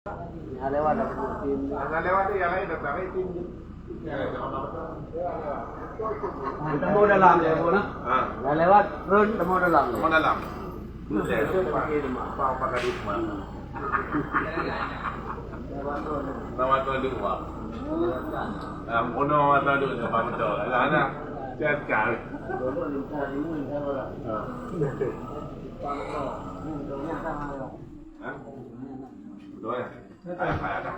Yang lewat ada tim. Yang lewat tu yang lain dah pakai tim je. Kita mau dalam je mana? Yang lewat terus kita mau dalam. Mau dalam. Itu pakai apa pakai di rumah. Nama tu di rumah. Mono atau tu apa betul. Ada cakap. Betul ya? Ada.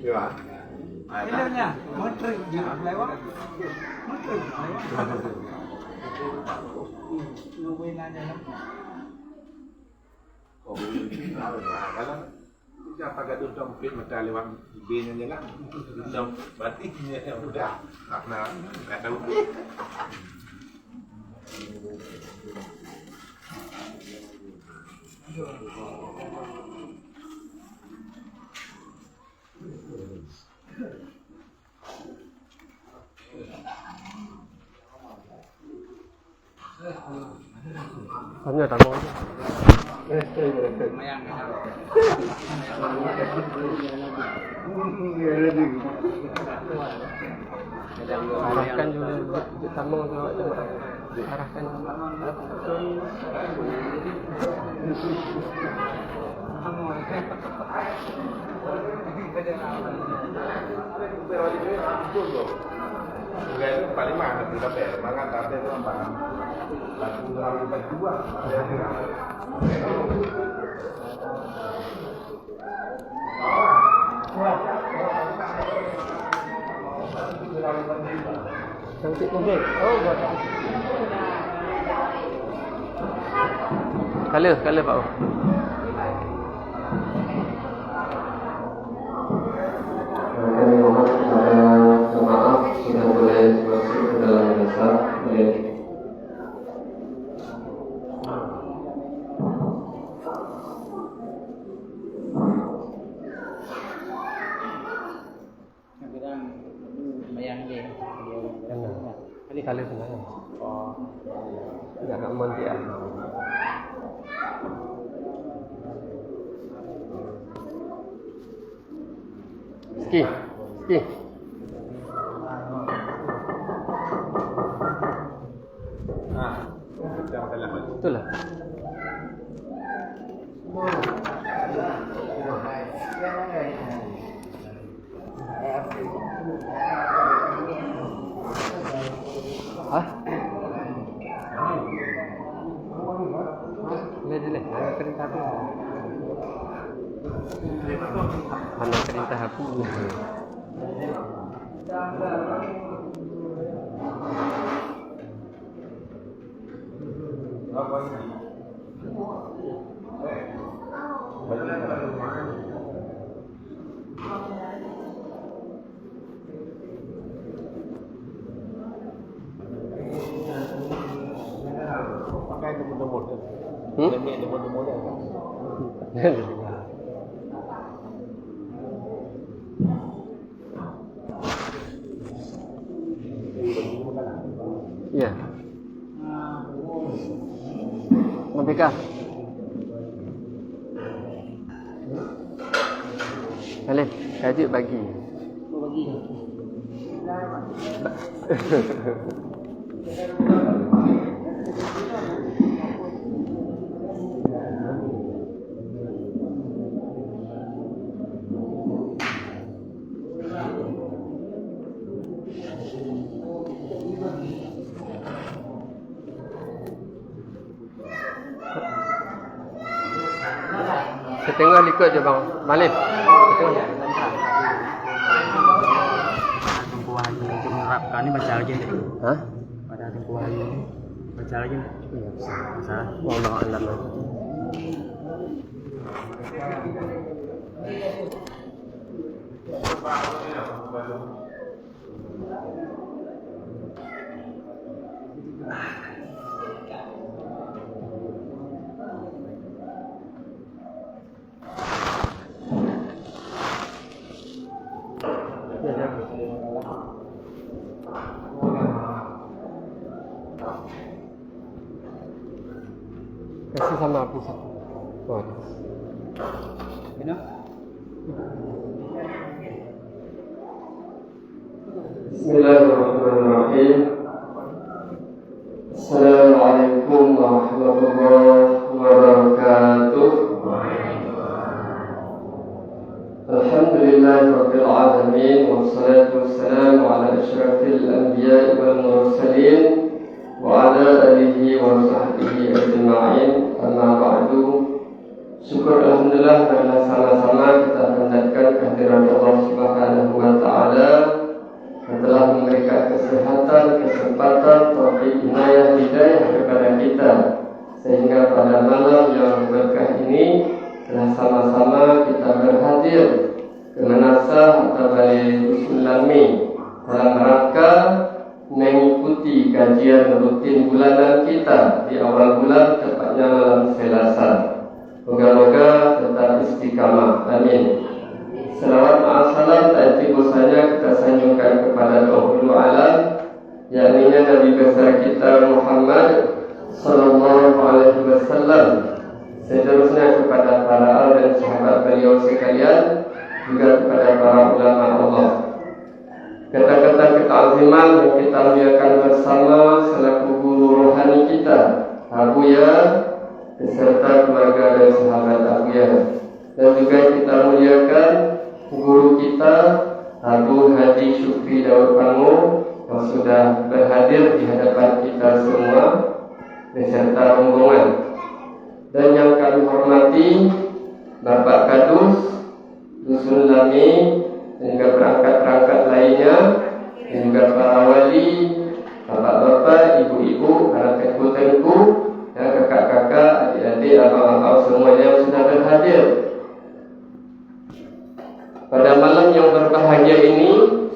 Iya. Ini motor lewat. Motor lewat. Lumayan aja lah. Oh, kalau siapa gaduh mungkin macam lewat B-nya je lah. Macam batiknya yang udah tak tahu. Hanya tamu aja. Arahkan juga tamu arahkan. Enggak itu paling mana kita mangan tapi itu apa? Lagu lagu berdua. Cantik kumpul. Oh, buat. Kala Pak. Maaf sudah boleh masuk ke dalam desa. Kali senang. Oh, jangan mandi ah. Ski. Jangan salah. Betul lah. Hah? Lihat. Perintah aku. Mana perintah aku? Apa ini? Pakai itu model. Ini ada model. Iya. Merdeka. Alif, kaji bagi. Setengah ikut je bang. Malif. Setengah. Tunggu hari untuk menerapkan ni baca lagi ni. Hah? Pada tunggu hari ni baca lagi ni. Iya. Salah. Wallahu a'lam. Kasih sama aku satu. Oh. know? Bismillahirrahmanirrahim. Assalamualaikum warahmatullahi wabarakatuh. Alhamdulillahirabbil alamin wassalatu wassalamu ala asyrafil anbiya'i wal mursalin wa ala alihi wa sahbihi ajma'in. Amma ba'du. Syukur alhamdulillah karena sama-sama kita panjatkan kehadiran Allah Subhanahu wa taala yang telah memberikan kesehatan, kesempatan, taufik, inayah, hidayah kepada kita, sehingga pada malam yang berkah ini telah sama-sama kita berhadir ke Manasah atau Balai Bismillami dalam rangka mengikuti kajian rutin bulanan kita di awal bulan, tepatnya malam Selasa. Moga-moga tetap istiqamah. Amin. Selawat ma'asalam tak bosannya kita sanjungkan kepada Tuhan Alam, yakni Nabi besar kita Muhammad sallallahu alaihi wasallam. Seterusnya kepada para al dan sahabat beliau sekalian, juga kepada para ulama Allah. Kata-kata ketaziman yang kita muliakan bersama selaku guru rohani kita, Abuya, beserta keluarga dan sahabat Abuya. Dan juga kita muliakan guru kita Abu Haji Syukri Daud Pangu yang sudah berhadir di hadapan kita semua beserta rombongan. Dan yang kami hormati Bapak Kadus, Dusun Lami, dan juga perangkat-perangkat lainnya, dan juga para wali, bapak-bapak, ibu-ibu, para tengku-tengku, dan kakak-kakak, adik-adik, abang-abang semuanya yang sudah berhadir. Pada malam yang berbahagia ini,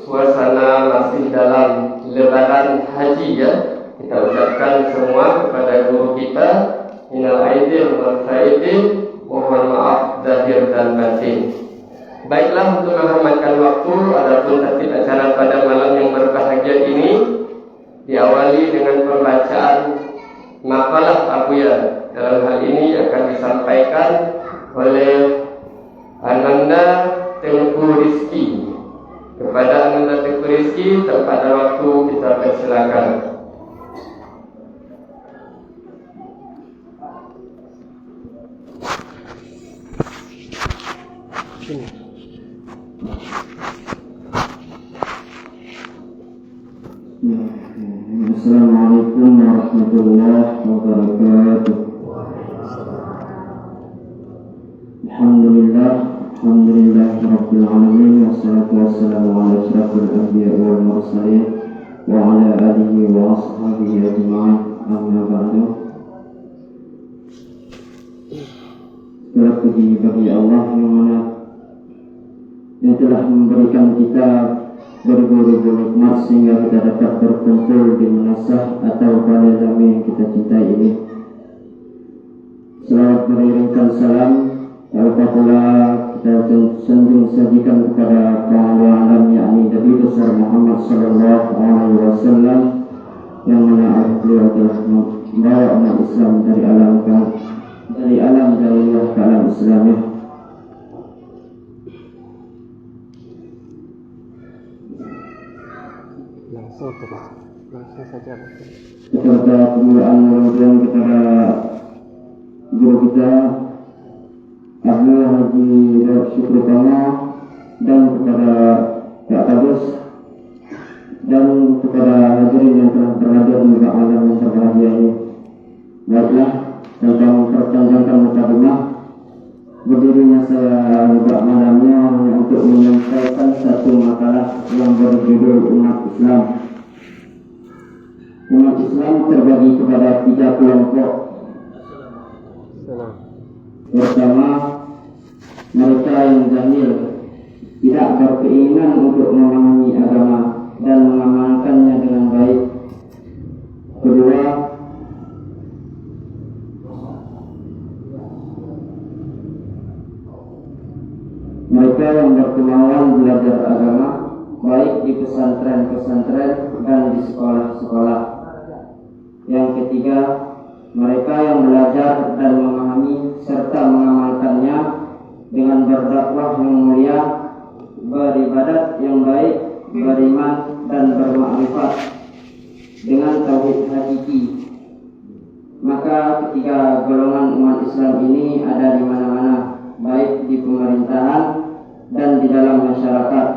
suasana masih dalam lebaran haji ya. Kita ucapkan semua kepada guru kita, minal aidin wal faidin, mohon maaf zahir dan batin. Baiklah, untuk menghormatkan waktu, adapun tertib acara pada malam yang berbahagia ini diawali dengan pembacaan makalah Abuya. Dalam hal ini akan disampaikan oleh Ananda Tengku Rizki. Kepada Ananda Tengku Rizki, tempat dan waktu kita persilakan. Assalamualaikum warahmatullahi wabarakatuh. Alhamdulillah rabbil alamin, wassalatu wassalamu ala asyrafil anbiya'i wal mursalin wa ala alihi wa ashabihi ajma'in. Amma ba'du. Segala puji bagi Allah yang telah memberikan kita berguru-guru nikmat sehingga kita dapat berkumpul di Manasah atau Balai Zami yang kita cintai ini. Selamat mengirimkan salam, apabila kita senjung sajikan kepada Pahlawan Alam, yakni Nabi besar Muhammad sallallahu alaihi wasallam, yang mana beliau telah membawa umat Islam dari alam jahiliyah ke alam Islamiyah. Langsung saja. Beserta pemulaan kemudian kepada guru kita Abu Haji Daud Syukri Pangu, dan kepada Pak Kadus, dan kepada hadirin yang telah berhadir di malam yang berbahagia ini. Baiklah, tentang perpanjangkan mukadimah, berdirinya saya buka malamnya untuk menyampaikan satu makalah yang berjudul Umat Islam. Umat Islam terbagi kepada 3 kelompok. Pertama, mereka yang jahil, tidak berkeinginan untuk memahami agama dan mengamalkannya dengan baik. Kedua, mereka yang berkemauan belajar agama, baik di pesantren-pesantren dan di sekolah-sekolah. Yang ketiga, mereka yang belajar dan memahami serta mengamalkannya dengan berdakwah yang mulia, beribadat yang baik, beriman dan bermakrifat dengan tauhid hakiki. Maka ketiga golongan umat Islam ini ada di mana-mana, baik di pemerintahan dan di dalam masyarakat.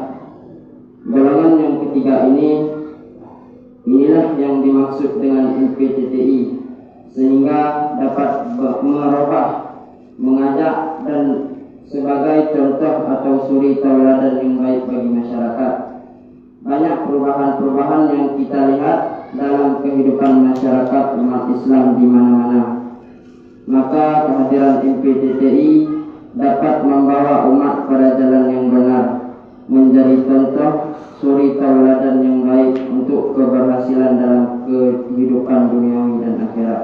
Golongan yang ketiga inilah yang dimaksud dengan MPTTI, sehingga dapat merubah, mengajak dan sebagai contoh atau suri tauladan yang baik bagi masyarakat. Banyak perubahan-perubahan yang kita lihat dalam kehidupan masyarakat umat Islam di mana-mana. Maka kehadiran MPTTI dapat membawa umat pada jalan yang benar, menjadi contoh suri tauladan yang baik untuk keberhasilan dalam kehidupan duniawi dan akhirat.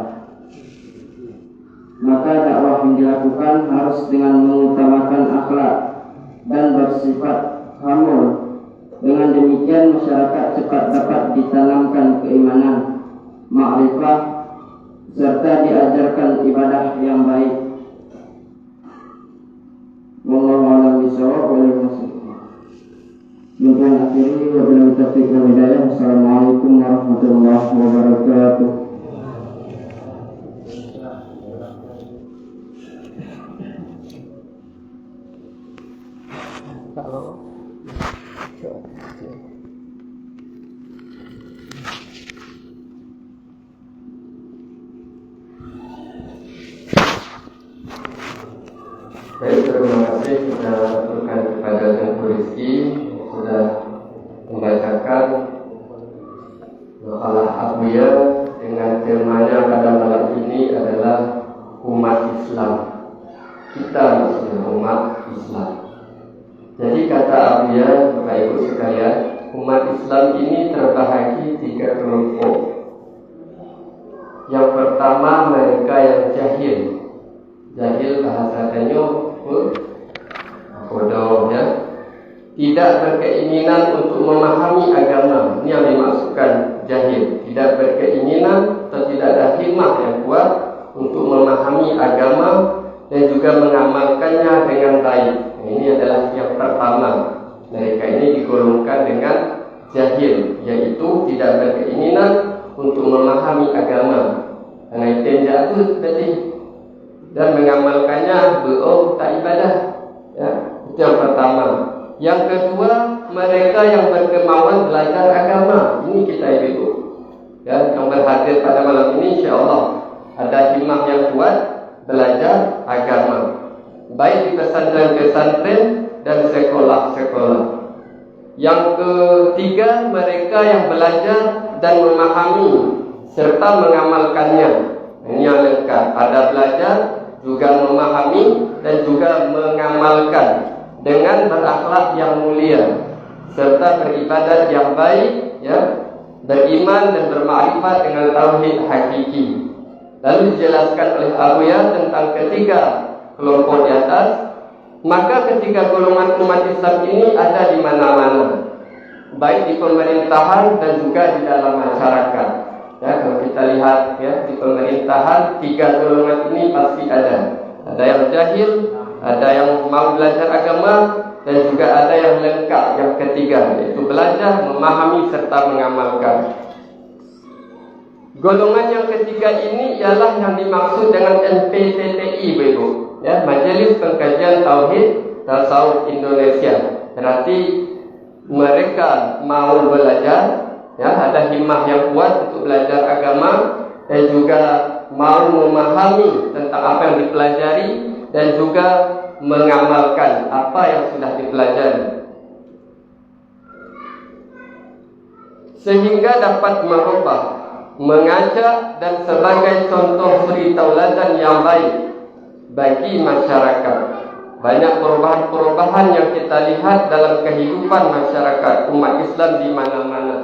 Maka dakwah yang dilakukan harus dengan mengutamakan akhlak dan bersifat hamul. Dengan demikian masyarakat cepat dapat ditanamkan keimanan, makrifat serta diajarkan ibadah yang baik. Wallahu a'lam bishawab. Mungkin akhiri wabillahi taufiq wal hidayah. Assalamualaikum warahmatullahi wabarakatuh. Baik, terima kasih kita aturkan kepada Tengku Rizki sudah membacakan makalah Abiyah dengan temanya pada malam ini adalah umat Islam. Kita maksudnya umat Islam. Jadi kata Abiyah, Bapak Ibu sekalian, umat Islam ini terbahagi 3 kelompok. Yang pertama mereka yang jahil. Jahil bahasa Tenyo bodoh, ya. Tidak berkeinginan untuk memahami agama. Ini yang dimaksudkan jahil. Tidak berkeinginan atau tidak ada himmah yang kuat untuk memahami agama dan juga mengamalkannya dengan baik. Ini adalah yang pertama. Mereka ini digolongkan dengan jahil, yaitu tidak berkeinginan untuk memahami agama. Karena itu jatuh tadi, dan mengamalkannya tak ibadah, ya. Itu yang pertama. Yang kedua, mereka yang berkemauan belajar agama. Ini kita ibu, ya, yang berhadir pada malam ini, insyaAllah ada himmah yang kuat belajar agama, baik di pesantren-pesantren dan sekolah-sekolah. Yang ketiga, mereka yang belajar dan memahami serta mengamalkannya. Ini yang lengkap, ada belajar, juga memahami dan juga mengamalkan dengan berakhlak yang mulia serta beribadat yang baik, ya, beriman dan bermakrifat dengan tauhid hakiki. Lalu dijelaskan oleh Abiyah tentang ketiga kelompok di atas. Maka ketiga golongan umat Islam ini ada di mana-mana, baik di pemerintahan dan juga di dalam masyarakat. Ya, kalau kita lihat, ya, di pemerintahan 3 golongan ini pasti ada. Ada yang jahil, ada yang mau belajar agama, dan juga ada yang lengkap, yang ketiga, yaitu belajar, memahami serta mengamalkan. Golongan yang ketiga ini ialah yang dimaksud dengan MPTTI, Ibu, ya, Majelis Pengkajian Tauhid Tasawuf Indonesia. Berarti mereka mau belajar, ya, ada himmah yang kuat untuk belajar agama dan juga mau memahami tentang apa yang dipelajari dan juga mengamalkan apa yang sudah dipelajari, sehingga dapat merubah, mengajak dan sebagai contoh suri tauladan yang baik bagi masyarakat. Banyak perubahan-perubahan yang kita lihat dalam kehidupan masyarakat umat Islam di mana-mana.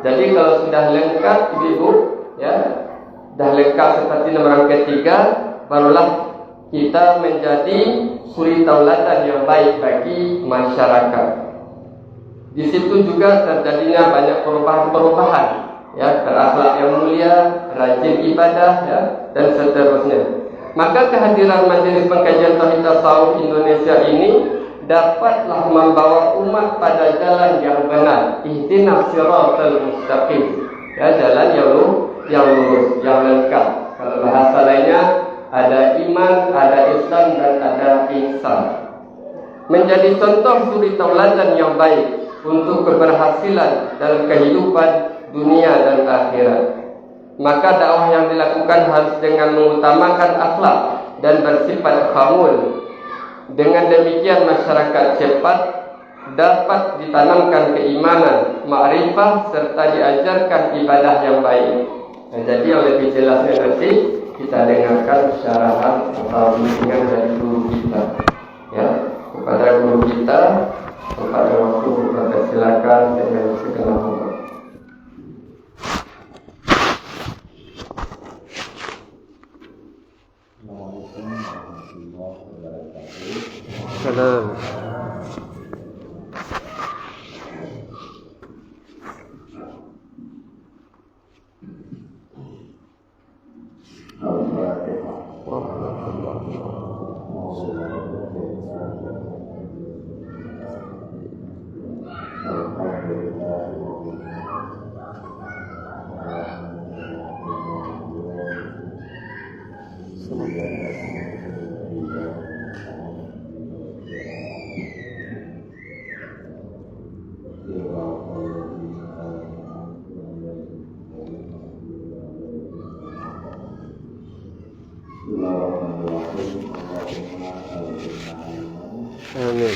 Jadi kalau sudah lengkap, Ibu, ya, dah lengkap seperti nomor ketiga, barulah kita menjadi suri tauladan yang baik bagi masyarakat. Di situ juga terjadinya banyak perubahan-perubahan, ya, berakhlak yang mulia, rajin ibadah, ya, dan seterusnya. Maka kehadiran Majelis Pengkajian Tauhid Tasawuf Indonesia ini dapatlah membawa umat pada jalan yang benar. Ihdinas siratal mustaqim. Ya, jalan yang lurus, yang lengkap. Kalau bahasa lainnya ada iman, ada Islam dan ada ihsan. Menjadi contoh suri tauladan yang baik untuk keberhasilan dalam kehidupan dunia dan akhirat. Maka dakwah yang dilakukan harus dengan mengutamakan akhlak dan bersifat khamul. Dengan demikian masyarakat cepat dapat ditanamkan keimanan, makrifah serta diajarkan ibadah yang baik. Nah, jadi yang lebih jelasnya nanti kita dengarkan syarahan atau bimbingan dari guru kita. Ya, kepada guru kita, kepada waktu kita silakan dengan segala hormat. Salam. Amin.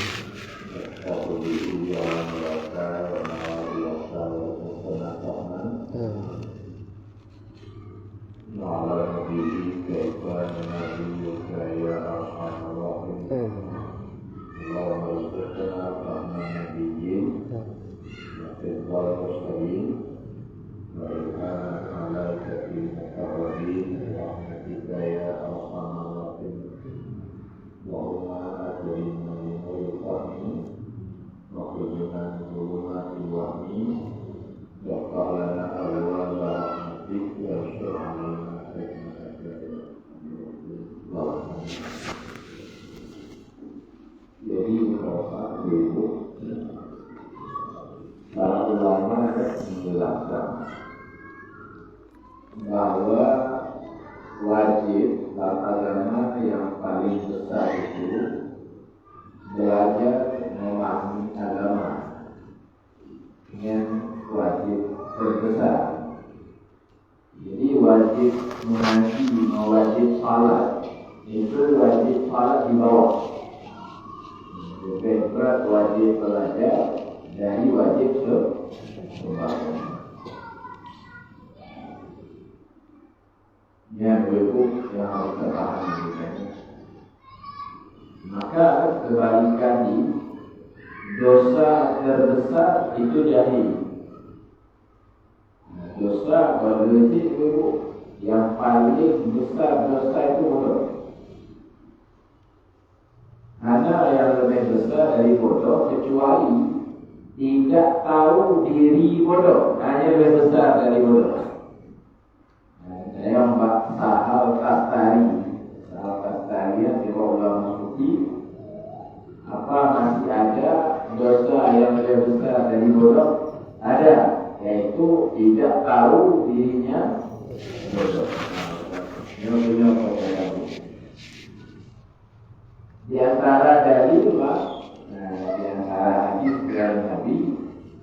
Jadi para ulama menjelaskan bahwa wajib dalam agama yang paling besar itu belajar memahami agama yang wajib terbesar. Jadi wajib mengaji, wajib salat itu wajib salat di bawah. Lebih berat wajib belajar dari wajib sembahyang. Yang berikut yang harus kita pahami. Maka kebalikannya dosa terbesar itu jahil. Dosa berarti itu yang paling besar dosa itu bodoh. Karena yang lebih besar dari bodoh kecuali tidak tahu diri bodoh, hanya lebih besar dari bodoh. Saya membaca Sahal Kastari yang ulama sufi. Apa masih ada dosa yang lebih besar dari bodoh? Ada, yaitu tidak tahu dirinya bodoh. Di antara dalil di antara hadis dari Nabi,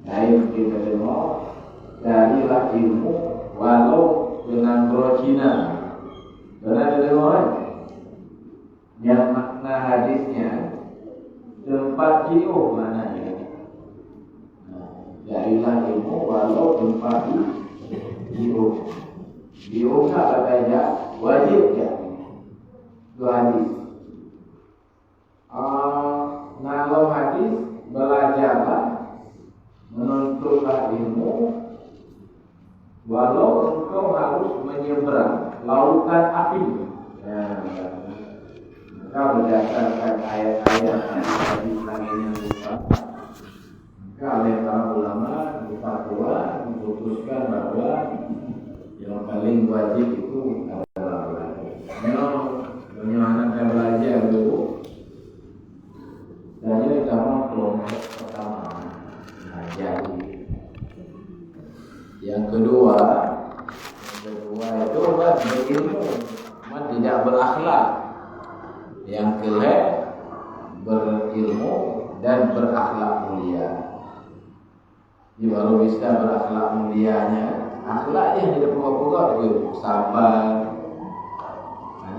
Nabi kita dengar darilah ilmu walau dengan rojina. Benar dengar? Yang makna hadisnya tempat jiwa mananya. Darilah ilmu walau tempat jiwa. Jiwa apa saja wajib ya. Dua hadis. Kalau hadis belajarlah, menuntutlah ilmu, walau engkau harus menyeberang lautan api. Maka berdasarkan ayat-ayat hadis lainnya lupa. Maka oleh para ulama berfatwa memutuskan bahwa yang paling wajib itu adalah belajar. Memang belum pertama. Nah, jadi yang kedua itu berilmu, cuma tidak berakhlak. Yang kelak berilmu dan berakhlak mulia. Jadi baru bisa berakhlak mulianya. Akhlak yang tidak pokok-pokok itu sabar.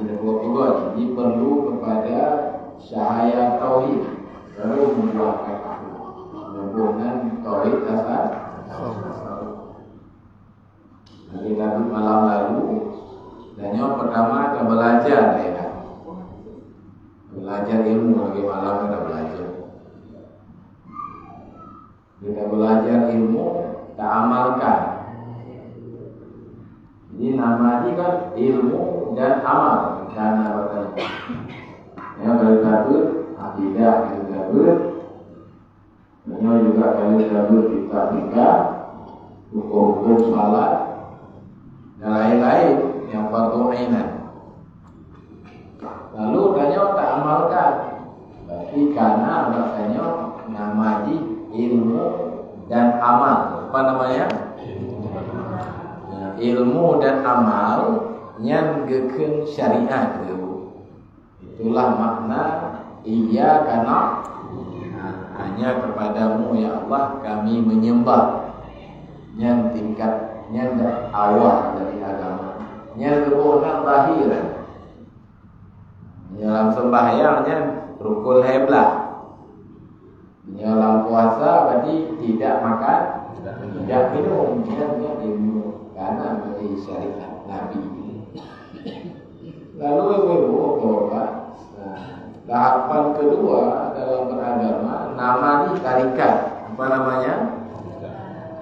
Tidak pokok-pokok. Jadi perlu kepada cahaya tauhid baru membuahkan akhlak. Hubungan tauhid asal. Kita malam lalu dan yang pertama kita belajar ya. Belajar ilmu lagi malam kita belajar. Kita belajar ilmu, kita amalkan. Jadi nama ini kan ilmu dan amal. Karena bertanya. Yang kalau kabur, akidah kalau kabur. Yang juga kalau kabur kita hukum-hukum salat dan lain-lain yang fardu ainan. Lalu tanya tak amalkan. Berarti karena makanya nama di ilmu dan amal. Apa namanya? Nah, ilmu dan amal yang geken syariat itu. Itulah makna iya karena hanya kepadamu ya Allah kami menyembah. Yang tingkatnya awal dari agama. Yang kebunan lahir. Dalam sembahyangnya rukun heblah. Dalam puasa berarti tidak makan, tidak minum, tidak ilmu karena dari syariat Nabi. Lalu Bapak, tahapan kedua dalam beragama nama ini tarikat. Apa namanya?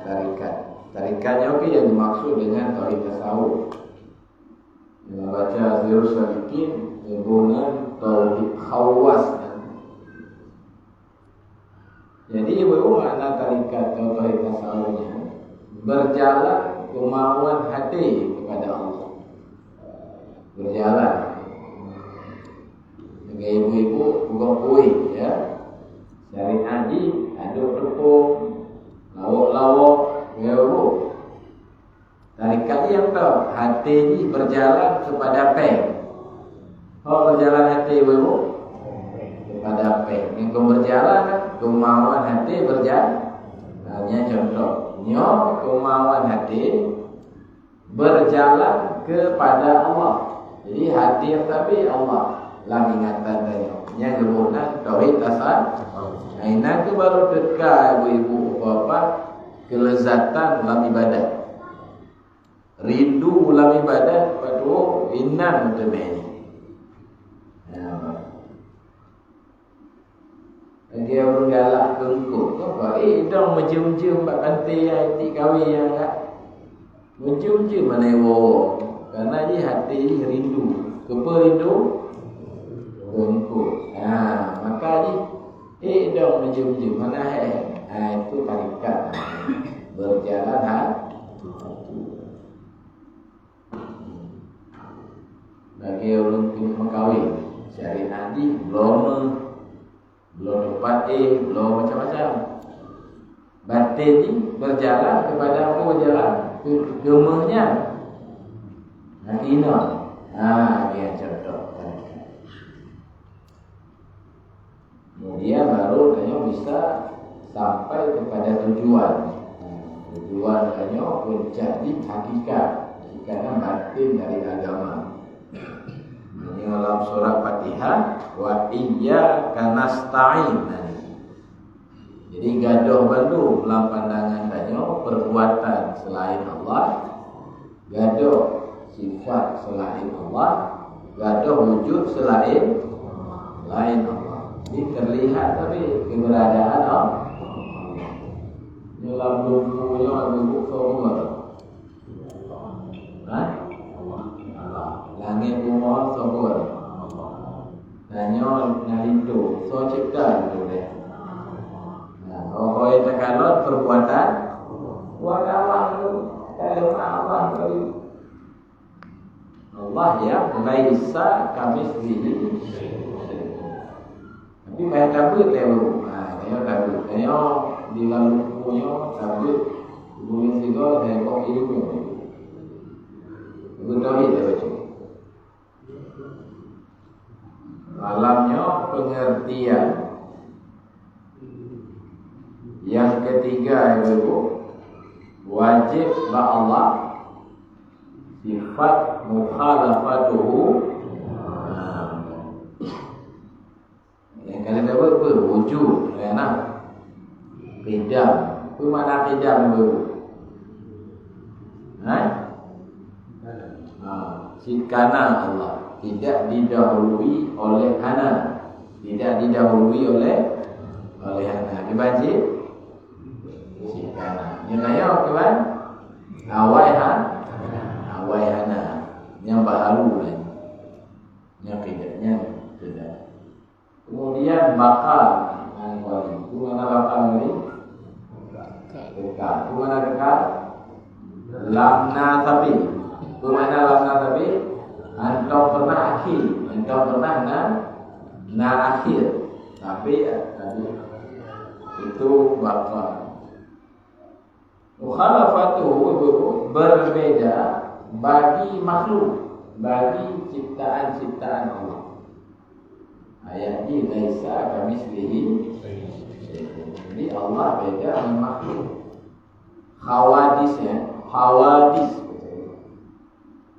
Tarikat. Tarikatnya oke yang dimaksud dengan tauhid tasawuf. Membaca Sirus Salikin hubungan tauhid khawas. Jadi ibu makna tarikat atau tauhid tasawufnya berjalan kemauan hati kepada Allah. Berjalan. Sebagai ibu-ibu bukan kuih ya. Cari haji, aduk tepung, lawak-lawak, ibu. Tarikat yang tahu hati ini berjalan kepada peng. Oh berjalan hati ibu kepada peng. Yang kau berjalan kemauan hati berjalan. Hanya contoh, nyo kemauan hati berjalan kepada Allah. Jadi hati yang tapi Allah lah ingatan tanya. Yang kemudian tauhid asal. Aina ke baru dekat ibu bapa kelezatan dalam ibadat. Rindu dalam ibadat padu inan temeni. Dia bergalak kengkuk. Apa? Dong mencium-cium mbak kanti yang ti kawi yang tak. Mencium-cium mana wo. Karena dia hati rindu. Kepa rindu? Kengkuk. Maka dia dong mencium-cium mana itu tarikat. Berjalan hati. Bagi orang yang mengkawin syariat ini belum dapat belum macam-macam. Batin ini berjalan kepada apa berjalan ke gemahnya. Ina. Dia contoh. Kemudian baru tanya bisa sampai kepada tujuan. Tujuan tanya menjadi hakikat. Karena batin dari agama. Dalam surah Fatihah wa iyyaka nasta'in. Jadi gaduh bandu dalam pandangan tanya perbuatan selain Allah, gaduh sifat selain Allah, gaduh wujud selain Allah. Ini terlihat tapi keberadaan Allah. Dalam bukunya buku semua. Langit bumi subur. Nanyo nalindo, so cipta itu deh. Yang terkalot perbuatan, wakawan itu kalau Allah itu. Allah ya, laisa kami sendiri. Tapi mereka kabut lewu. Dia di lalu punya tapi bumi juga dan kau hidupnya. Betul itu baca. Malamnya pengertian. Yang ketiga itu wajib bagi Allah sifat mukhalafatuhu. Yang kalian dapat berwujud, enak. Qidam. Apa makna qidam itu? Sikana Allah tidak didahului oleh hana, tidak didahului oleh hana. Dibaca sikana. Yang kaya kawan, awai hana. Yang baharu lah. Yang tidak. Kemudian bakal. Itu mana bakal ini? Dekat. Itu mana dekat? Lamna tapi. Itu mana lamna tapi? Engkau pernah akhir. Engkau pernah na akhir. Tapi itu bakal. Mukhalafatuhu berbeda bagi makhluk, bagi ciptaan-ciptaan Allah. Ayat ini laisa kamitslihi. Jadi Allah beda dengan makhluk. Hawadis,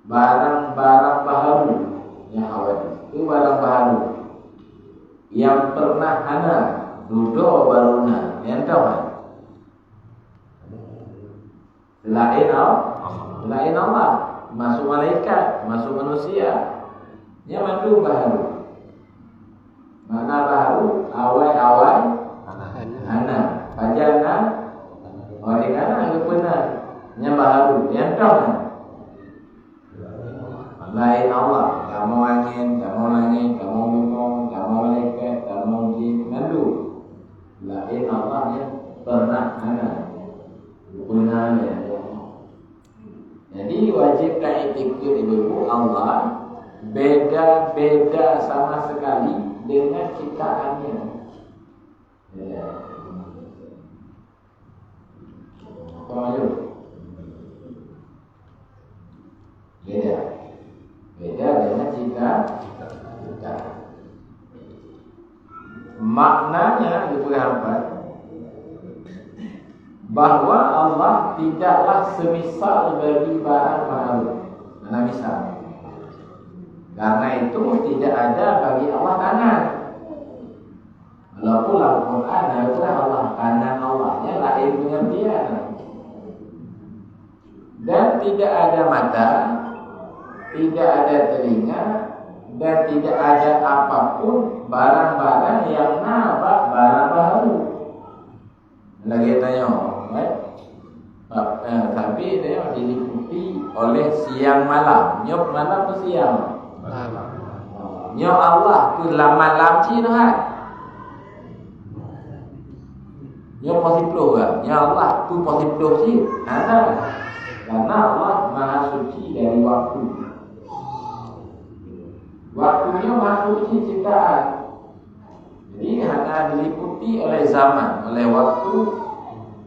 barang-barang baharu yang hawadis itu barang baharu yang pernah ada duduk baruna yang tahu kan? Selain Allah, masuk malaikat, masuk manusia, yang mandu baharu. Mana baharu? Awal anak, pajana, orang anak yang benar, yang baharu, yang tahu kan? Lain Allah, kamu angin, kamu langit, kamu gunung, kamu malaikat, kamu jin, mandu. Lain Allah yang pernah anak, benar. Jadi wajibkan ikut ibu Allah beda-beda sama sekali dengan ciptaannya. Ya. Beda dengan ciptaan. Maknanya itu apa? Bahwa Allah tidaklah semisal bagi barang makhluk. Mana misal? Karena itu tidak ada bagi Allah tangan. Walaupun Al-Quran adalah Allah tangan Allahnya lain pengertian. Dan tidak ada mata, tidak ada telinga, dan tidak ada apapun barang-barang yang nampak barang baru. Lagi tanya. Tapi dia diliputi oleh siang malam. Nyok malam ke siang. Nyok Allah tu malam cina kan. Nyok posiplo kan. Nyok Allah tu posiplo sih. Ada. Karena Allah maha suci dari waktu. Waktunya maha suci ciptaan. Jadi hanya diliputi oleh zaman, oleh waktu.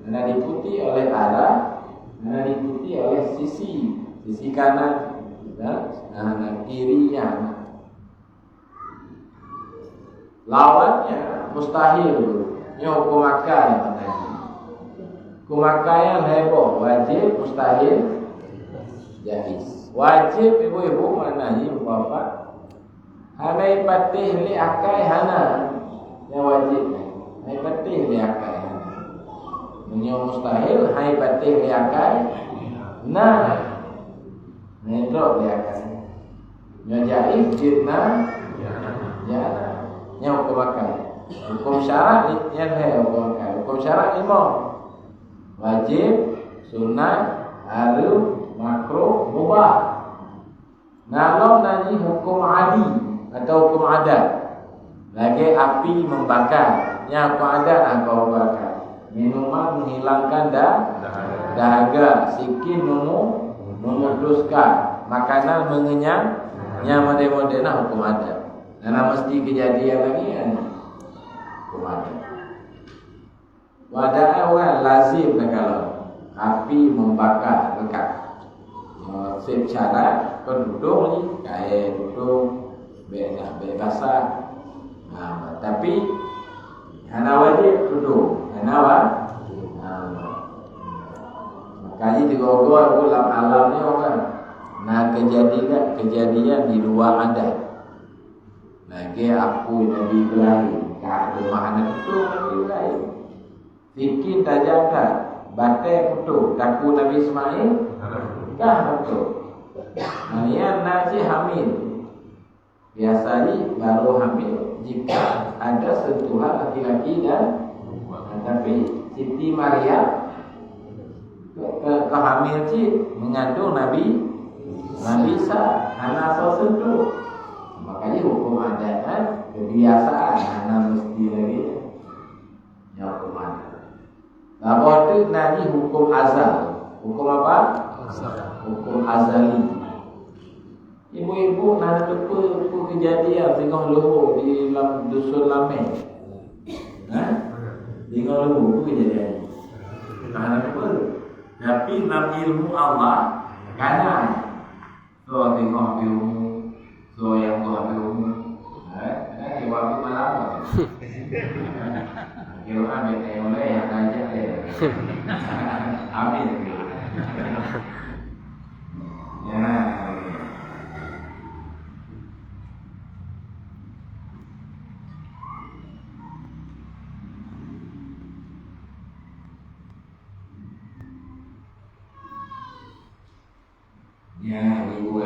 Hanya diikuti oleh arah, hanya diikuti oleh sisi kanan, dan kirinya. Lawannya mustahil, hukum akal. Hukum akal yang heboh, wajib, mustahil, jaiz. Wajib ibu-ibu mana ibu bapak? Hanya patih li akal hana yang wajib. Hanya patih li akal. Yang mustahil hai patih liakai nendok liakai yang jaiz jidna yang hukum akal. Hukum syarak yang hukum akal. Hukum syarak 5 wajib, sunat, haram, makruh, mubah. Kalau nanti hukum adi atau hukum adat lagi api membakar, yang hukum adat kau bakar. Minuman menghilangkan dahaga, sikit memuduskan, makanan mengenyang, yang model-model hukum adat. Karena mesti kejadian lagi kan hukum adat. Wadai orang lazim kalau api membakar dekat. Secara penduduk ni kain duduk bek basah. Tapi hana wajib duduk. Hana makanya digogol dalam alam ni orang. Nah kejadian di luar adat. Lagi aku Nabi Ibrahim kat rumah anak itu Nabi Ibrahim. Bikin tajam tak, batai putus, takut Nabi Ismail, kah betul. Manian Naji hamil. Biasanya baru hamil jika ada sentuhan laki-laki dan tapi Siti Maria kehamil cik mengandung Nabi Isa, anak asal sentuh. Makanya hukum adat kan kebiasaan anak mesti lagi hukum adat. Lepas tu nanti hukum azal. Hukum apa? Hukum azali. Ibu-ibu nak lupa kejadian tengok lohor di dalam dusun Lamek. Tengok lohor kejadian. Tak apa. Tapi dalam ilmu Allah kanan. So tengok ilmu, so yang tu ilmu. Waktu malam. Kira ambil oleh yang ajak ambil. Ya. Ya, ibu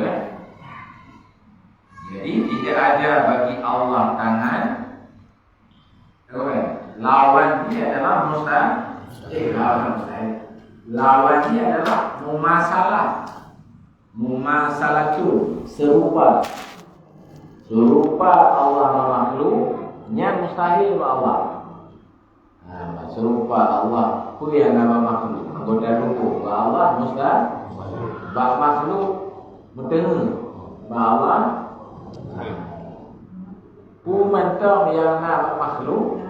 Jadi tidak ada bagi Allah tangan. Lawan dia adalah mustahil. Lawan dia adalah mumasalah. Mumasalatu serupa. Serupa Allah makhluknya mustahil Allah. Serupa Allah ku yang nama makhluk. Anggota ruku Allah mustahil. Bak makhluk bertemu. Allah ku mentang yang nama makhluk.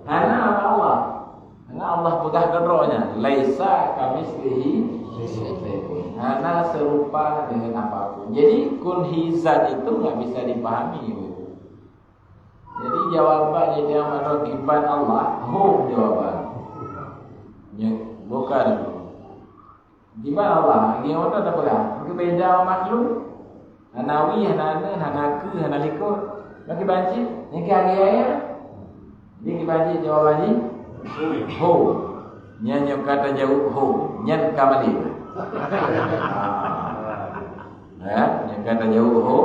Hana Allah. Hana Allah pegang geraknya. Laisa kamislihi syai'un. Hana serupa dengan apapun. Jadi kunhizat itu enggak bisa dipahami. Jadi jawabannya yang merakiban Allah, jawaban. Bukan. Di mana Allah? Dia orang tak pegang. Berbeza makhluk. Hanawi, hanaku, hanalikut. Bagi banci, ni kaya. Ini dibagi jawaban ni ho. Nyanyi kata jauh ho. Nyan kamali. Nyan kata jauh ho.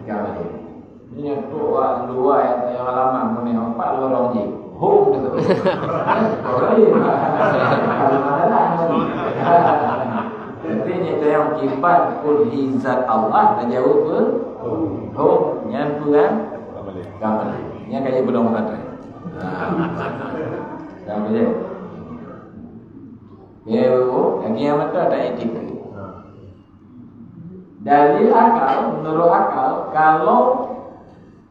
Kamali. Ini dua yang halaman punya empat lorong je. Ho gitu. Jadi kita yang kibat kul hizat Allah dan jauh pun ho. Nyan puan kamali. Yang kayak belum kata. Sama je. Lagi yang betul ada etika. Dalil akal, menurut akal, kalau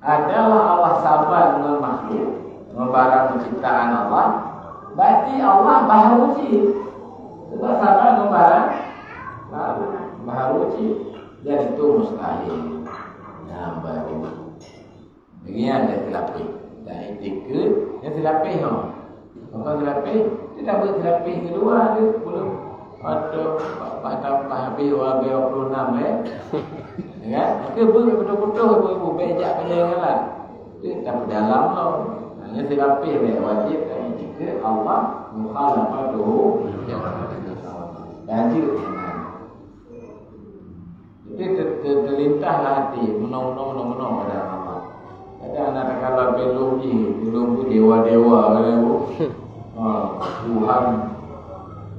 adalah Allah sabar dengan makhluk, membarang penciptaan Allah, berarti Allah baharu uji. Sebab sabar membarang baharu uji. Dan itu mustahil. Yang baru. Begini ada kelapih. Dan etika yang terlapih. Apa terlapih? Dia tak berterlapih kedua dia belum ada habis 26 kan? Maka betul-betul ibu bejak penjagaan. Dia tak berdalam lah. Hanya terlapih dia wajib dan etika Allah mukhalafatuhu wajib. Jadi terlintahlah hati menong-menong pada Allah. Ada anak kalau belum dewa-dewa kan bu. Tuhan.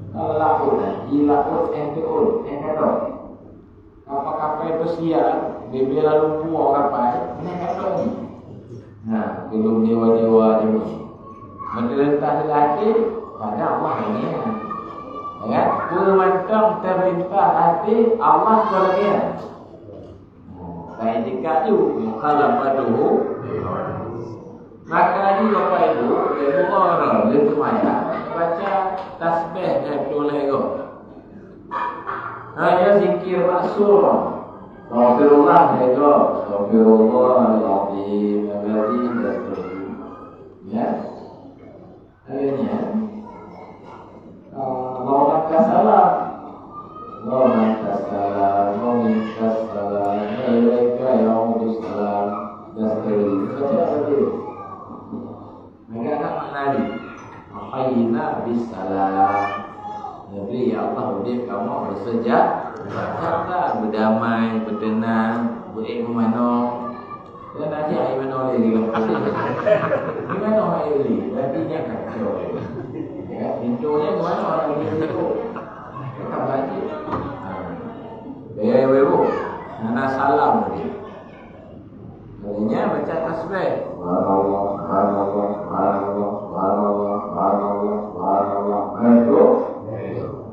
Kalau lakut, ilakut, enteul, enteul. Kapal-kapal pesiar, dia lalu puak kapal, enteul ni. Belum dewa-dewa ni. Menderita hati pada Allah ini. Kan? Pemantang terlintah hati Allah kebahagiaan. Baik jika itu mukhalafatuhu. Maka ini Bapak Ibu, orang dia semaya baca tasbih dan tolego. Hanya zikir maksud. Astagfirullah nego, astagfirullahaladzim, aladzim dan seterusnya. Ya. Akhirnya mau angkat salam, meminta salam, mereka yang mutus salam dan seterusnya. Baca lagi. Mereka tak menari. Aina bisalam. Jadi ya Allah udah kamu bersejak, kata berdamai, bertenang, berimano. Dan nanti imano lagi lepas. Imano lagi, nantinya kacau. Ya, pintunya mana orang itu? Kita baca. Ibu, nana salam tadi. Tadinya baca tasbih.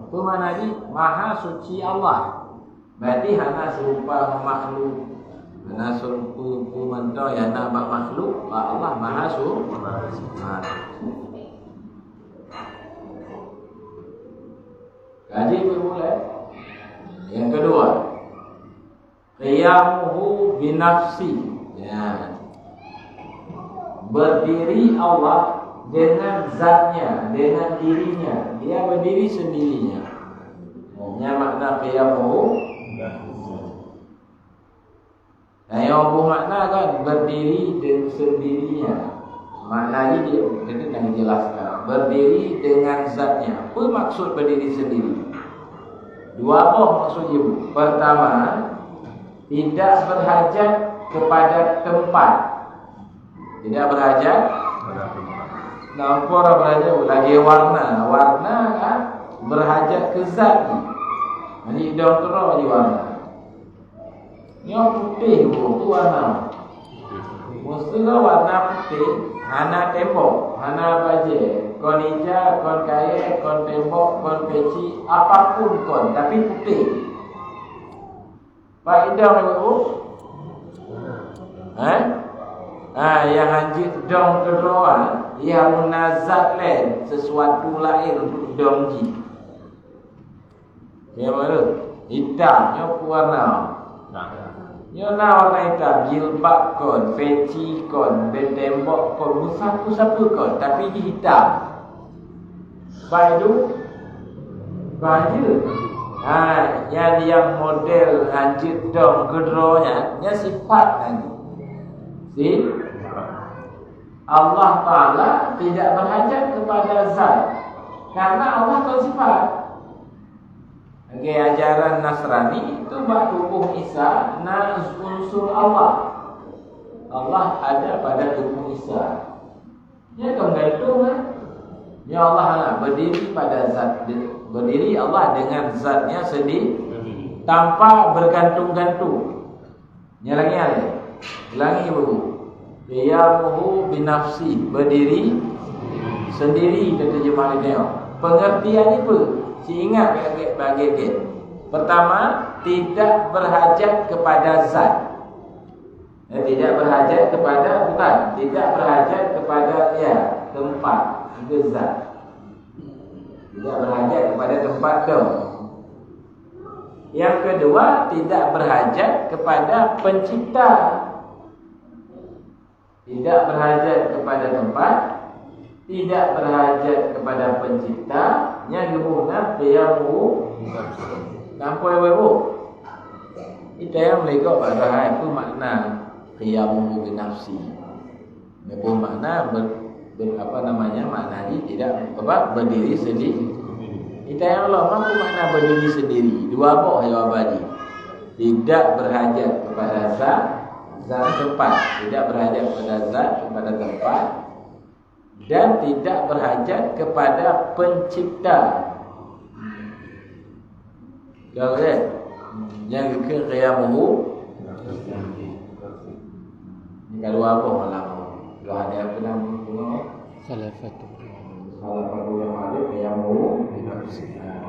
Itu mana di Maha Suci Allah. Berarti hana serupa makhluk. Hana serupa manto ya nama makhluk. Allah Maha Suci. Kaji bermula. Yang kedua, qiyamuhu binafsi. Ya. Berdiri Allah dengan zatnya, dengan dirinya. Dia berdiri sendirinya. Ini makna qiyamuhu. Yang bermakna kan berdiri dengan sendirinya. Maknanya dia nak jelaskan. Berdiri dengan zatnya. Apa maksud berdiri sendiri? Dua maksudnya. Pertama, tidak berhajat kepada tempat. Tidak berhajat. Nampak orang berhajat lagi warna. Warna kan berhajat ke zat. Jadi hidung terus lagi warna. Yang putih tu warna. Mestilah warna putih. Hana tembok, hana baju, kon hijau, kon kaya, kon tembok, kon peci, apapun kon, tapi putih. Faedah ibu? Yang hancur dong kedua, yang munazat lain, sesuatu lain untuk dongji. Yang mana? Hitam, yang warna. Yang warna hitam, jilbab kon, peci kon, tembok kon, musapu-sapu kon, tapi hitam. Baju, baju. Yang model hancur dong kedronya, yang sifat lagi. Allah Ta'ala tidak berhajat kepada zat, karena Allah itu sifat. Ajaran Nasrani itu bak tubuh Isa unsur Allah. Allah ada pada tubuh Isa. Ya kan gantung kan? Ya Allah nak berdiri pada zat, berdiri Allah dengan zatnya sendiri tanpa bergantung-gantung. Ya lagi ada. Ulangi ibu. Qiyamuhu binafsi, berdiri sendiri terjemah dia. Pengertian itu ingat bagi. Pertama, tidak berhajat kepada zat. Tidak berhajat kepada tidak berhajat kepada tempat, itu zat. Tidak berhajat kepada tempat tu. Yang kedua, tidak berhajat kepada pencipta. Tidak berhajat kepada tempat, tidak berhajat kepada pencipta. Yang guna qiyamuhu nampak ibu. Kita yang mereka pada itu makna qiyamuhu binafsi. Itu makna maknanya tidak berdiri sendiri. Kita yang Allah mampu makna berdiri sendiri. Dua boh jawabannya. Tidak berhajat kepada zat tempat, tidak berhajat kepada zat kepada tempat, dan tidak berhajat kepada pencipta. Jadi, yang ke qiyamuhu ini kalau apa malam? Kalau ada apa nama? Salafatu yang ada qiyamuhu.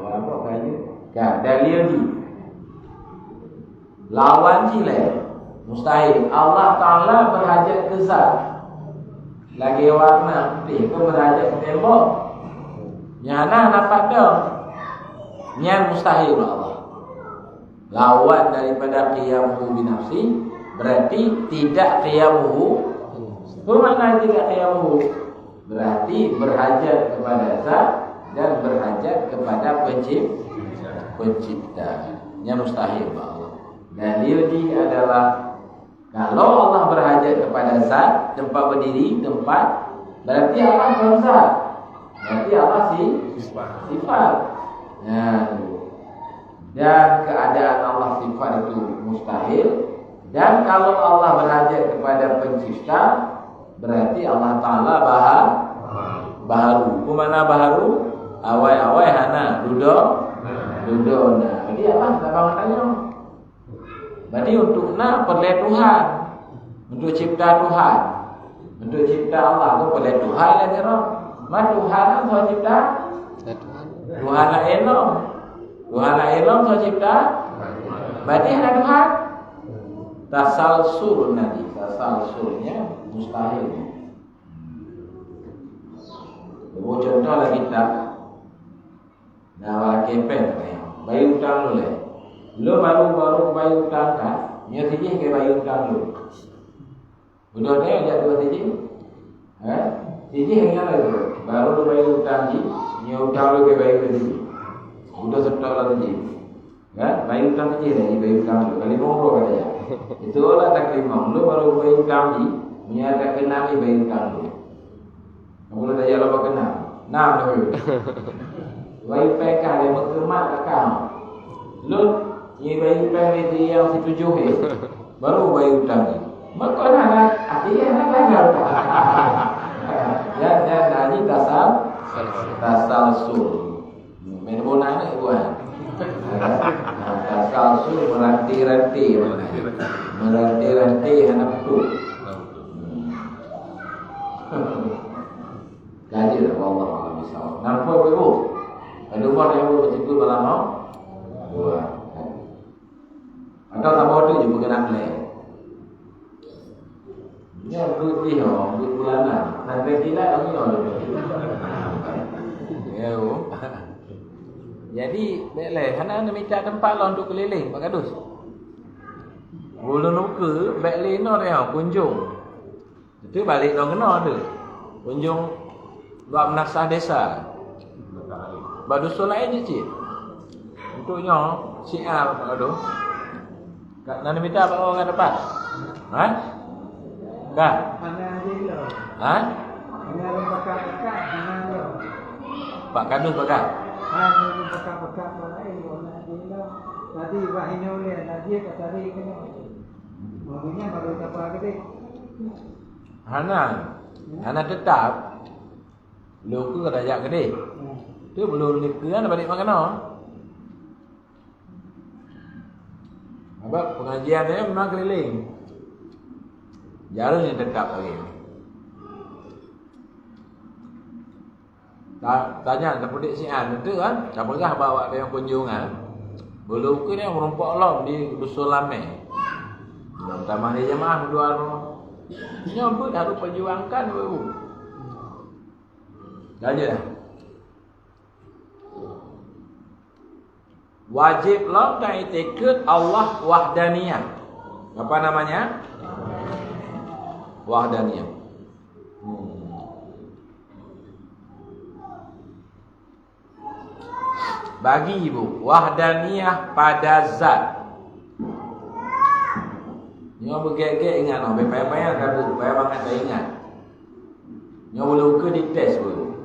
Apa kaya? Dalil ni. Lawan sila. Mustahil. Allah Ta'ala berhajat ke zat. Lagi warna putih ke berhajat ke tembok. Nyana dapat dah. Nyan mustahil Allah. Lawan daripada qiyamuhu binafsi berarti tidak qiyamuhu. Bermakna tidak qiyamuhu berarti berhajat kepada zat dan berhajat kepada pencipta. Yang mustahil Allah. Dalil ini adalah kalau Allah berhajat kepada zat, tempat berdiri, tempat, berarti Allah bukan zat. Berarti Allah sifat. Nah, dan keadaan Allah sifat itu mustahil. Dan kalau Allah berhajat kepada pencipta, berarti Allah Ta'ala baharu. Kumana baharu? Awai-awai hana duduk. Nah, jadi Allah tak bangun tanya. Berarti untuk perlu Tuhan, untuk cipta Tuhan, untuk cipta Allah tu perlu Tuhan lah dia. Mak Tuhan lah cipta. Tuhan lah elok. Tuhan lah elok cipta. Berarti ada Tuhan. Tasalsul nanti, tasalsulnya mustahil. Contohlah kita. Nah, wala kepen bayi utang lu le. Lu baru bayi utang kan? Nya siji ke bayi utang lu. Udah dia ajak dua siji. Siji hanya lagi. Baru lu bayi utang ji, nya utang lu ke bayi siji. Udah setor lah siji. Kan? Bayi utang siji lagi bayi utang lu. Kali ngomong katanya. Itulah taklimah. Lu baru bayi utang ji, nya tak kenal bayi utang lu. Kamu dah ya lupa kenal. Nah, dulu. Bayi pekah dia berkemat kau. Lu ni bayi pekah dia yang setuju baru bayi utang ni. Maka nak dia nak gagal. Ya tadi tasalsul. Main bola ni buat. Tasalsul meranti-ranti anak tu. Jadi Allah misal. Nampak ibu? Ada orang yang bercakap dalam mau? Buat. Atau sama tu je bukan nak play. Ini duit dia, duit bulanan. Sampai kilat lagi orang tu. Ya. Jadi, baiklah, hana minta tempat lah untuk keliling Pak Kadus. Bulu nuka, baiklah no dia kunjung. Itu balik dong kena tu. Kunjung buat menasah desa. Badusul lain je cik. Untuknya sial Pak Kadus. Nak minta apa orang dapat? Ha? Dah. Ha? Pak Kadus bakar. Tadi bahine oleh dia kata dia kena. Maknanya baru dapat gede. Hana tetap luka rajak gede. Tu belum nikah balik makan no. Sebab pengajian dia memang keliling. Jarang tetap lagi. Tanya kepada si An itu kan, apakah bawa dia yang kunjungan? Belum ke dia merompak lom di Dusun Lame. Tambah dia jemaah berdoa rumah. Nyambut harus perjuangkan baru. Dah. Wajib lom dan itikad Allah wahdaniyah. Apa namanya? Wahdaniyah. Bagi ibu, wahdaniyah pada zat. Nyo bergek-gek ingat no, payah-payah kabut, payah banget tak ingat. Nyo boleh ukur di test pun.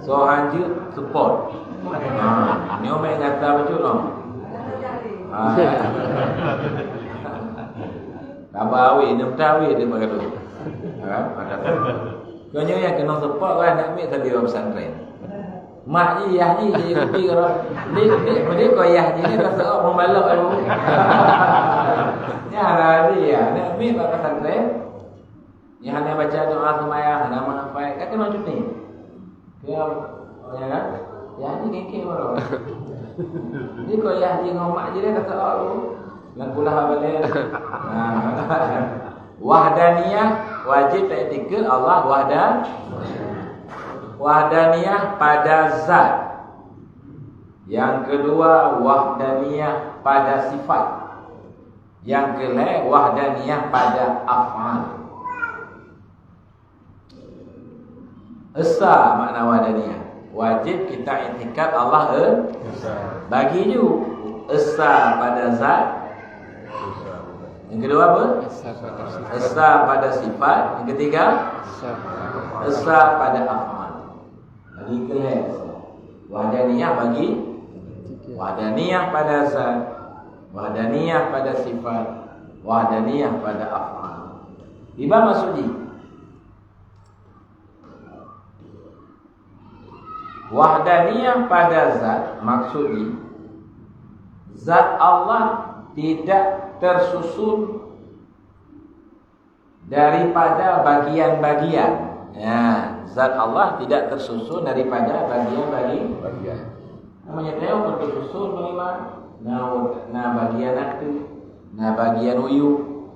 So hanjut support. Nyo main kata betul no. Tabawi, nemtawi dia pakai tu. Pada tu. Kau nyo yang kena support kan nak ambil tadi orang pesantren. Mak ji yah ji jadi kopi kalau dia kau yah ji ni rasa orang membalok tu. Ni ada dia, nak ambil kat pesantren. Yang hanya baca doa sembahyang, hanya menghafal, kan kena cuti. Dia ya kan? Yah ji kekek baru. Ni kau yah ji dengan mak ji dia rasa orang tu. Nak pulang balik. Wahdaniyah wajib tak etikal Allah wahdaniyah pada zat. Yang kedua, wahdaniyah pada sifat. Yang ketiga, wahdaniyah pada af'al. Esa makna wahdaniyah. Wajib kita i'tikad Allah bagi you. Esa pada zat. Yang kedua apa? Esa pada sifat. Yang ketiga, esa pada af'al. Bagi kelas. Wahdaniyah bagi, wahdaniyah pada zat, wahdaniyah pada sifat, wahdaniyah pada af'al. Tiba maksudnya wahdaniyah pada zat, maksudnya zat Allah tidak tersusun daripada bagian-bagian. Ya, zat Allah tidak tersusun daripada bagian-bagian. Namanya teo tersusun bagaimana? Nah bagian itu, nah bagian uyu,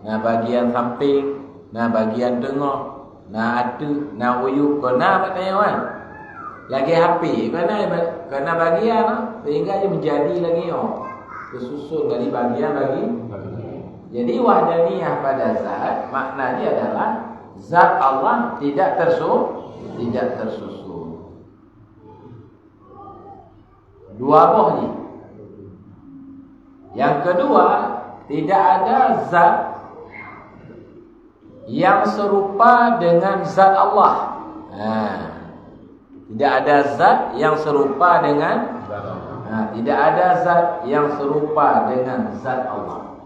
nah bagian samping, nah bagian tengah, nah atu, nah uyu, kena apa teo kan? Lagi HP, kena bagian sehingga dia menjadi lagi tersusun dari bagian-bagian. Jadi wahdaniyah pada zat maknanya adalah zat Allah tidak tersusun. Dua boh ni. Yang kedua, tidak ada zat yang serupa dengan zat Allah. Tidak ada zat yang serupa dengan tidak ada zat yang serupa dengan zat Allah.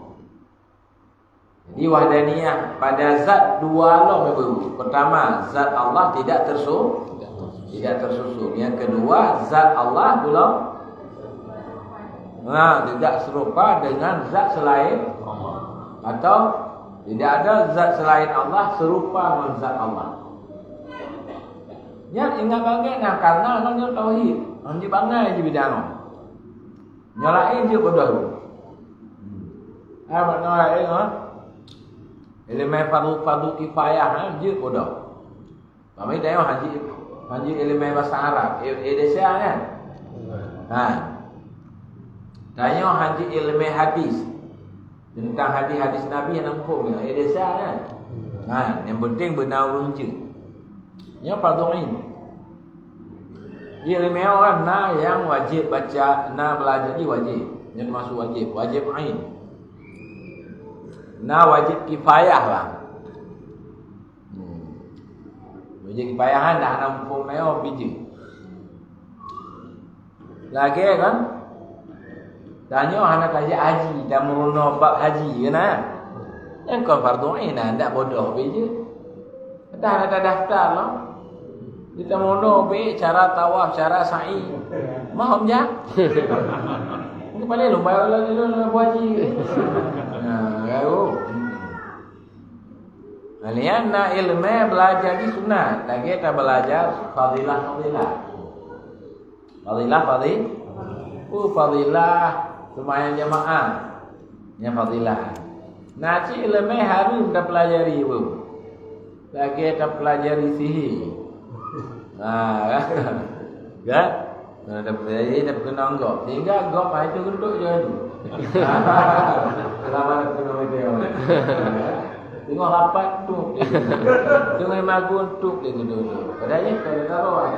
Jadi wahdaniyah pada zat dua Allah baru. Pertama, zat Allah tidak tersusun. Yang kedua, zat Allah pula tidak serupa dengan zat selain Allah. Atau tidak ada zat selain Allah serupa dengan zat Allah. Yang ingat bagaimana karena orang tauhid, orang bangai je bidang. Nyalain je bodoh. Makna lain elemen fardu kifayah je bodoh. Kami dah haji elemen bahasa Arab, Indonesia kan. Tanya haji elemen hadis. Tentang hadis-hadis Nabi yang nampak Indonesia kan. Yang penting benar urun je. Yang fardu ain. Ilmu orang yang wajib baca, belajar ni wajib. Yang masuk wajib ain. Wajib kifayah lah. Wajib kifayahan dah nampak meo biji. Lagi kan? Tanya anak kaji haji dah merono bab haji kan? Yang kau fardu ain ndak bodoh biji. Dah ada daftar lah. Kita mono be cara tawaf, cara sa'i. Maham ja? Ini paling lu bayar lu haji. Gaul. Kalian nak ilmu belajar di sunat, lagi kita belajar fadilah. Fadilah sembahyang jemaah. Yang fadilah. Nak ilmu harus kita pelajari bu. Lagi kita pelajari sihir. Kan? Dah pelajari dah kena anggap. Sehingga anggap itu duduk je tu. Selamat kena dia. Tengok rapat tu. Tengok magun tu dia duduk. Padahal kalau taruh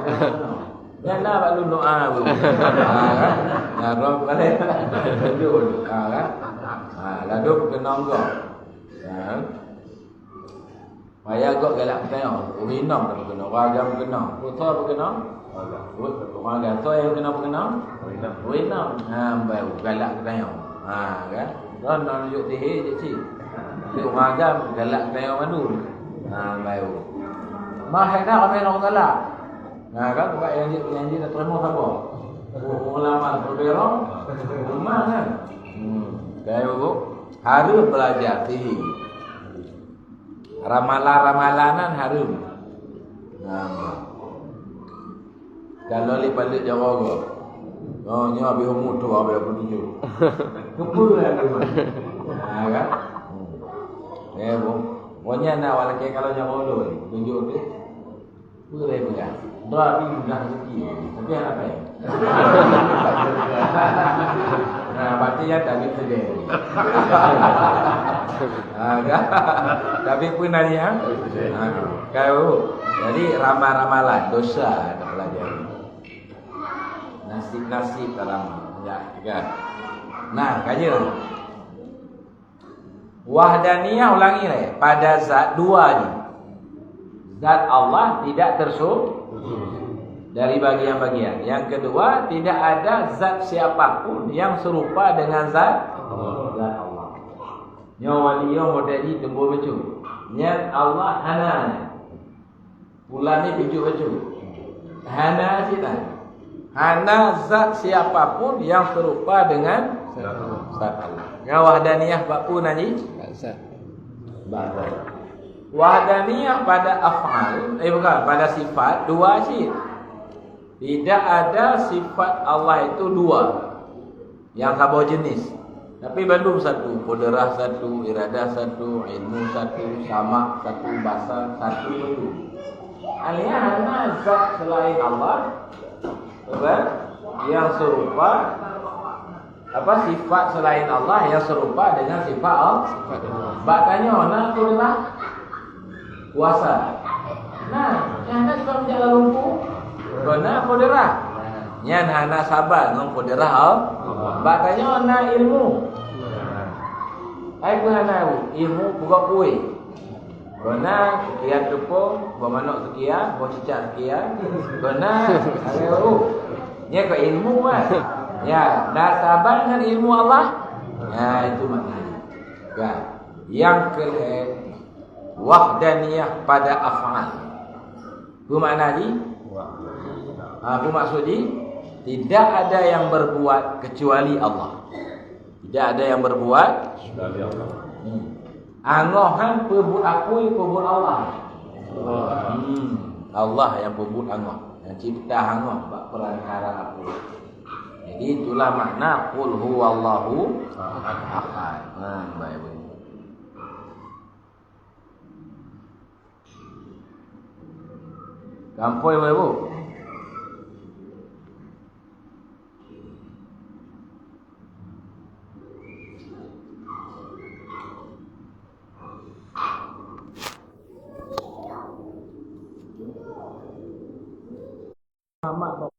jangan nak lu doa bu. Rob balik. Duduk. Lalu kena anggap. Maya gok galak tengok, urinam tak kena, wagam kena, putar apa kena? Wagam tu yang kena apa kena? Urinam. Baru galak tengok. Kan? Kan nak tunjuk tihir je cik. Tu wagam galak tengok mandu. Baru. Mahal dah kami orang galak. Kan buat yang dia terima apa? Pengalaman berberong rumah kan. Baru harus belajar tihir. Ramalan-ramalanan harum. Kalau balik Jawa ni habis umur tu habis petunjuk. Kumpul lah tu. Kan? Pokoknya nak walau kalau Jawa tu tunjuk tu. Boleh pegang. Dua tapi mudah rezeki. Tapi apa ya? Nah, berarti ya tapi sedih. Tapi pun ada yang kau. Jadi ramal-ramalan dosa ada pelajari. Nasib-nasib ramal. Ya, kan. Nah, kajilah. Wahdaniyah ulangi lah. Pada zat dua ni. Zat Allah tidak tersusun dari bagian-bagian. Yang kedua, tidak ada zat siapapun yang serupa dengan zat Allah. Yang wali yang modeli tembur becu. Yang Allah hana. Pula ni biju becu. Hana cita. Hana zat siapapun yang serupa dengan zat Allah. Yang wahdaniyah bapu nani? Wahdaniyah pada af'al, bukan, pada sifat dua sih. Tidak ada sifat Allah itu dua yang sama jenis. Tapi belum satu, qudrah satu, iradah satu, ilmu satu, sama satu, basar satu belum. Alihana zat selain Allah, yang serupa sifat selain Allah yang serupa dengan sifat Allah. Bakanya ona qudrah kuasa. Nah, yang ada suka menjaga lumpuh. Kena qudrah. Yang hana sabar dengan qudrah Allah. Bakanya ona ilmu. Ai pun hana ilmu buka kuih. Kena sekian tepung, bermanok sekian, bercicak sekian. Kena ayo. Nya ke ilmu kan. Ya, dah sabar dengan ilmu Allah. Ya, itu maknanya. Kan. Yang kedua, wahdaniyah pada af'al. Apa makna ni? Apa maksud ni? Tidak ada yang berbuat kecuali Allah. Tidak ada yang berbuat kecuali Allah. Angohan perbuat apa perbuat Allah. Allah yang perbuat angoh, yang cipta angoh bak perantara apa. Jadi itulah makna qul huwallahu ahad. Baik. Kampoi boleh bu? Muhammad